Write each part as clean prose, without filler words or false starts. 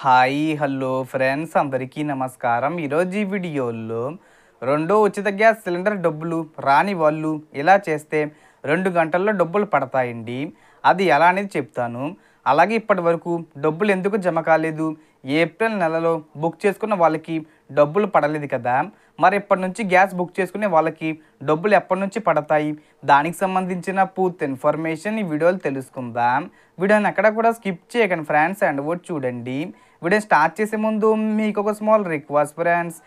Hi hello friends అందరికీ నమస్కారం. ఈరోజు ఈ వీడియోలో రెండో ఉచిత గ్యాస్ సిలిండర్ డబ్బులు రాని వాళ్ళు ఇలా చేస్తే 2 గంటల్లో డబ్బులు పడతాయండి. అది ఎలా అనేది చెప్తాను. అలాగే ఇప్పటి వరకు డబ్బులు ఎందుకు జమ కాలేదు, ఏప్రిల్ నెలలో బుక్ చేసుకున్న వాళ్ళకి డబ్బులు పడలేదు కదా, మరి ఇప్పటి నుంచి గ్యాస్ బుక్ చేసుకునే వాళ్ళకి డబ్బులు ఎప్పటి నుంచి పడతాయి, దానికి సంబంధించిన పూర్తి ఇన్ఫర్మేషన్ ఈ వీడియోలో తెలుసుకుందాం. వీడియోని ఎక్కడ కూడా స్కిప్ చేయకండి ఫ్రెండ్స్, అండ్ కూడా చూడండి. వీడియో స్టార్ట్ చేసే ముందు మీకు ఒక small request friends,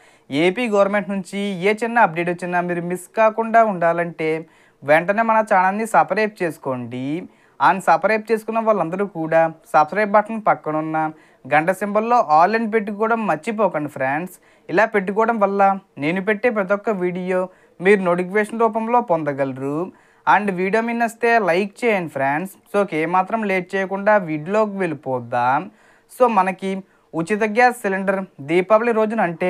AP government నుంచి ఏ చిన్న అప్డేట్ వచ్చినా మీరు మిస్ కాకుండా ఉండాలంటే వెంటనే మన ఛానల్ని సబ్స్క్రైబ్ చేసుకోండి. అండ్ సబ్స్క్రైబ్ చేసుకున్న వాళ్ళందరూ కూడా సబ్స్క్రైబ్ బటన్ పక్కన ఉన్న గంట సింబల్లో ఆల్ అని పెట్టుకోవడం మర్చిపోకండి ఫ్రెండ్స్. ఇలా పెట్టుకోవడం వల్ల నేను పెట్టే ప్రతి ఒక్క వీడియో మీరు నోటిఫికేషన్ రూపంలో పొందగలరు. అండ్ వీడియో మీ నచ్చితే లైక్ చేయండి ఫ్రెండ్స్. సో ఏమాత్రం లేట్ చేయకుండా వీడియోలోకి వెళ్ళిపోద్దాం. సో మనకి ఉచిత గ్యాస్ సిలిండర్ దీపావళి రోజున అంటే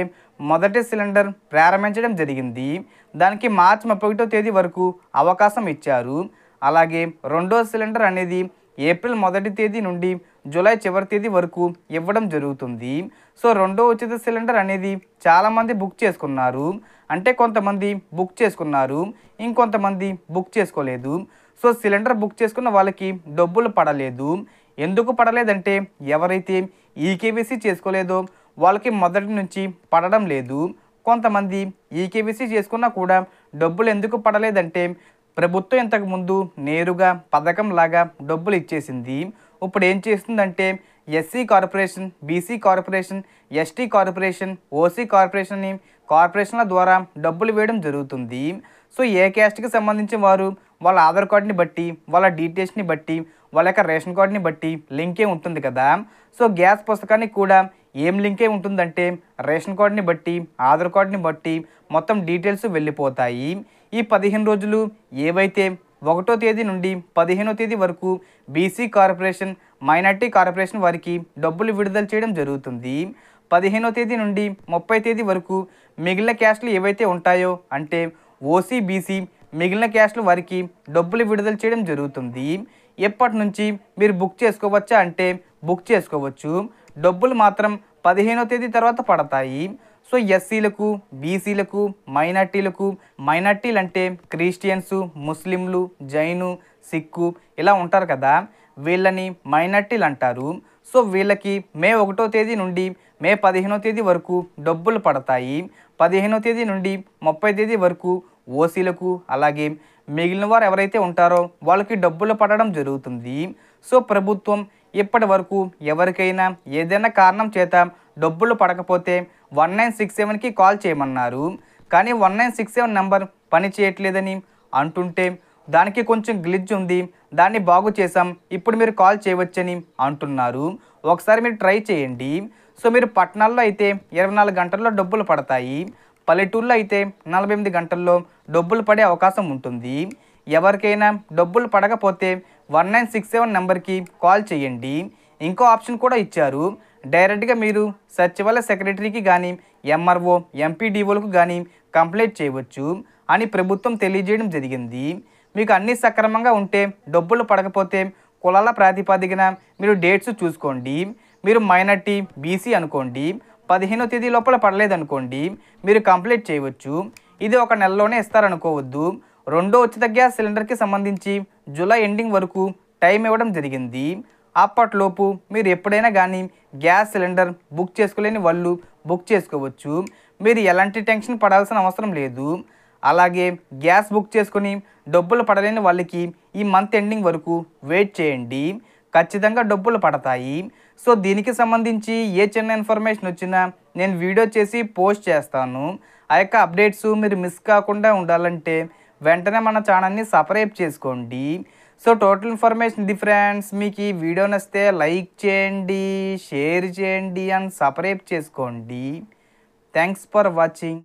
మొదటి సిలిండర్ ప్రారంభించడం జరిగింది. దానికి మార్చి 31వ తేదీ వరకు అవకాశం ఇచ్చారు. అలాగే రెండో సిలిండర్ అనేది ఏప్రిల్ 1వ తేదీ నుండి జూలై చివరి తేదీ వరకు ఇవ్వడం జరుగుతుంది. సో రెండో ఉచిత సిలిండర్ అనేది చాలామంది బుక్ చేసుకున్నారు. అంటే కొంతమంది బుక్ చేసుకున్నారు, ఇంకొంతమంది బుక్ చేసుకోలేదు. సో సిలిండర్ బుక్ చేసుకున్న వాళ్ళకి డబ్బులు పడలేదు. ఎందుకు పడలేదంటే ఎవరైతే ఈకేవీసీ చేసుకోలేదో వాళ్ళకి మొదటి నుంచి పడడం లేదు. కొంతమంది ఈకేవీసీ చేసుకున్నా కూడా డబ్బులు ఎందుకు పడలేదంటే ప్రభుత్వం ఇంతకుముందు నేరుగా పథకం లాగా డబ్బులు ఇచ్చేసింది. ఇప్పుడు ఏం చేస్తుందంటే SC corporation, BC corporation, ST corporation, OC కార్పొరేషన్ల ద్వారా డబ్బులు వేయడం జరుగుతుంది. సో ఏ క్యాస్ట్కి సంబంధించిన వారు వాళ్ళ ఆధార్ కార్డుని బట్టి, వాళ్ళ డీటెయిల్స్ని బట్టి, వాళ్ళ యొక్క రేషన్ కార్డుని బట్టి లింకే ఉంటుంది కదా. సో గ్యాస్ పుస్తకానికి కూడా ఏం లింకే ఉంటుందంటే రేషన్ కార్డుని బట్టి, ఆధార్ కార్డుని బట్టి మొత్తం డీటెయిల్స్ వెళ్ళిపోతాయి. ఈ 15 రోజులు ఏవైతే 1వ తేదీ నుండి 15వ తేదీ వరకు బీసీ కార్పొరేషన్, మైనార్టీ కార్పొరేషన్ వారికి డబ్బులు విడుదల చేయడం జరుగుతుంది. 15వ తేదీ నుండి 30వ తేదీ వరకు మిగిలిన క్యాస్ట్లు ఏవైతే ఉంటాయో అంటే ఓసీ, బీసీ మిగిలిన క్యాస్ట్లు వారికి డబ్బులు విడుదల చేయడం జరుగుతుంది. ఎప్పటి నుంచి మీరు బుక్ చేసుకోవచ్చా అంటే బుక్ చేసుకోవచ్చు. డబ్బులు మాత్రం 15వ తేదీ తర్వాత పడతాయి. సో ఎస్సీలకు, బీసీలకు, మైనార్టీలు అంటే క్రిస్టియన్స్, ముస్లింలు, జైను, సిక్కు ఇలా ఉంటారు కదా, వీళ్ళని మైనార్టీలు అంటారు. సో వీళ్ళకి మే 1వ తేదీ నుండి మే 15వ తేదీ వరకు డబ్బులు పడతాయి. 15వ తేదీ నుండి 30వ తేదీ వరకు ఓసీలకు, అలాగే మిగిలిన వారు ఎవరైతే ఉంటారో వాళ్ళకి డబ్బులు పడడం జరుగుతుంది. సో ప్రభుత్వం ఇప్పటి వరకు ఎవరికైనా ఏదైనా కారణం చేత డబ్బులు పడకపోతే 1967కి కాల్ చేయమన్నారు. కానీ 1967 నెంబర్ పని చేయట్లేదని అంటుంటే దానికి కొంచెం గ్లిచ్ ఉంది, దాన్ని బాగు చేసాం, ఇప్పుడు మీరు కాల్ చేయవచ్చని అంటున్నారు. ఒకసారి మీరు ట్రై చేయండి. సో మీరు పట్టణాల్లో అయితే 24 గంటల్లో డబ్బులు పడతాయి. పల్లెటూరులో అయితే 48 గంటల్లో డబ్బులు పడే అవకాశం ఉంటుంది. ఎవరికైనా డబ్బులు పడకపోతే 1967 నెంబర్కి కాల్ చేయండి. ఇంకో ఆప్షన్ కూడా ఇచ్చారు. డైరెక్ట్గా మీరు సచివాలయ సెక్రటరీకి కానీ, ఎంఆర్ఓ, ఎంపీడీఓలకు కానీ కంప్లైంట్ చేయవచ్చు అని ప్రభుత్వం తెలియజేయడం జరిగింది. మీకు అన్నీ సక్రమంగా ఉంటే డబ్బులు పడకపోతే కులాల ప్రాతిపదికన మీరు డేట్స్ చూసుకోండి. మీరు మైనార్టీ, బీసీ అనుకోండి, 15వ తేదీ లోపల పడలేదనుకోండి, మీరు కంప్లైంట్ చేయవచ్చు. ఇది ఒక నెలలోనే ఇస్తారనుకోవద్దు. రెండో ఉచిత గ్యాస్ సిలిండర్కి సంబంధించి జూలై ఎండింగ్ వరకు టైం ఇవ్వడం జరిగింది. అప్పట్లోపు మీరు ఎప్పుడైనా కానీ గ్యాస్ సిలిండర్ బుక్ చేసుకోలేని వాళ్ళు బుక్ చేసుకోవచ్చు. మీరు ఎలాంటి టెన్షన్ పడాల్సిన అవసరం లేదు. అలాగే గ్యాస్ బుక్ చేసుకొని డబ్బులు పడలేని వాళ్ళకి ఈ మంత్ ఎండింగ్ వరకు వెయిట్ చేయండి, ఖచ్చితంగా డబ్బులు పడతాయి. సో దీనికి సంబంధించి ఏ చిన్న ఇన్ఫర్మేషన్ వచ్చినా నేను వీడియో చేసి పోస్ట్ చేస్తాను. ఆ యొక్క అప్డేట్స్ మీరు మిస్ కాకుండా ఉండాలంటే వెంటనే మన ఛానల్ని సబ్స్క్రైబ్ చేసుకోండి. సో టోటల్ ఇన్ఫర్మేషన్ ఇది ఫ్రెండ్స్. మీకు ఈ వీడియో నచ్చితే లైక్ చేయండి, షేర్ చేయండి అండ్ సబ్స్క్రైబ్ చేసుకోండి. Thanks for watching.